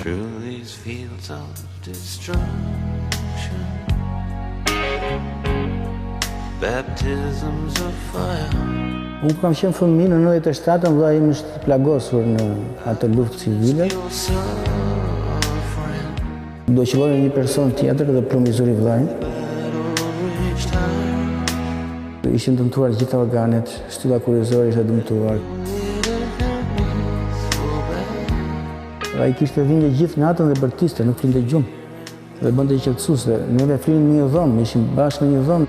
through these fields of destruction, baptisms of fire. Unë kam qenë fëmijë në 97, vëlla im është plagosur në atë luftë civile. Do qëllonte një person tjetër dhe plumizori vllain. Ishin dëmtuar gjitha organet, shtylla kurrizore ishte dëmtuar. Ai kishte vinde gjithë natën dhe bërtiste, nuk flinte gjumë. Dhe bënte qetësuese. Neve flinim në një dhomë, ishim bashkë në një dhomë.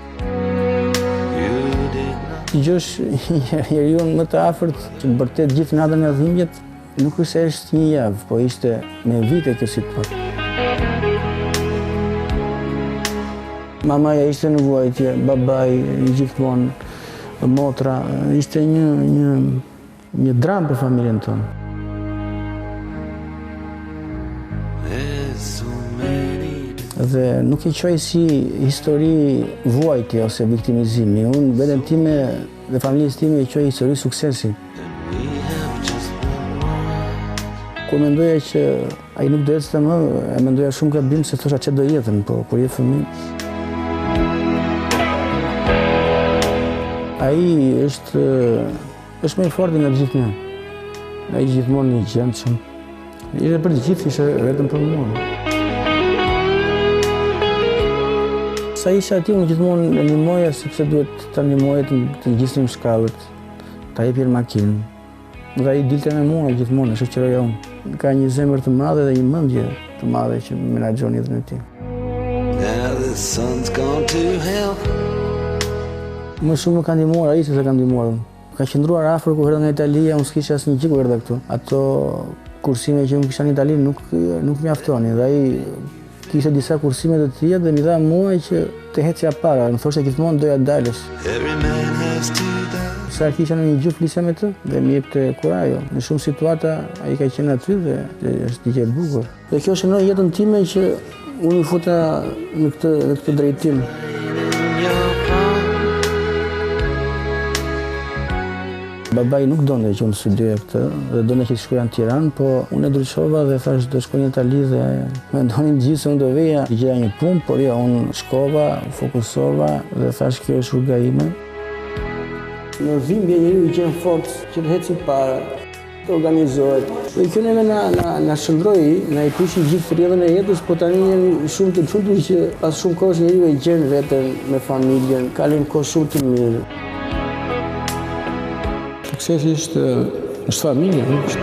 Gjosh njeriu më të afërt që vërtet gjithë natën e dhimbjet, nuk është se është një javë, po ishte me vite kjo situatë. Mamaja ishte në vuajtje, babai gjithmonë, motra, ishte një dramë për familjen tonë. Dhe nuk e quaj si histori vuajtje ose viktimizimi. Unë veten time dhe familjes time e quaj histori suksesi. Kur mendoja që ai nuk do ecte më, e mendoja shumë gabim se thosha çfarë do jetën, po kur je fëmijë. Ai është më i fortë nga gjithë ne. Ai gjithmonë i gjendshëm. Ishte për të gjithë, ishte vetëm për mua. Sa isha aty, unë gjithmonë e ndihmoja sepse duhet ta ndihmoja të ngjisnim shkallët, ta jepja makinën. Dhe ai dilte me mua gjithmonë, e shoqëroja unë. Ka një zemër të madhe dhe një mendje të madhe që menaxhon jetën e tij. Më shumë më ka ndihmuar ai se sa ka ndihmuar unë. Ka qëndruar afër kur erdha nga Italia, unë s'kisha asnjë gjë kur erdha këtu. Ato kursime që unë kisha në Itali nuk mjaftonin dhe ai kishte disa kursime të tjera dhe mi dha mua që të hecja para, më thoshte gjithmonë doja dalësh. Sa kisha në një gjë flisja me të dhe më jepte kurajo. Në shumë situata ai ka qenë aty dhe është diçka e bukur. Dhe kjo shënoi jetën time që unë i futa në këtë drejtim. Babai nuk donte që unë studioja këtë dhe donte që të shkoja në Tiranë, po unë e ndryshova dhe thash do shkoj në Itali dhe mendonin gjithë se unë do veja të gjeja një punë, por jo, unë shkova, fokusova dhe thash kjo është rruga ime. Në dhimbje njeriu i gjen forcë që të ecë para, të organizohet. Dhe kjo neve na shndroi, na i prishi gjithë rrjedhën e jetës, po tani jemi shumë të çutur që pas shumë kohësh njeriu e gjen veten me familjen, kalojmë kohë shumë të mirë. Suksesi është familja, nuk është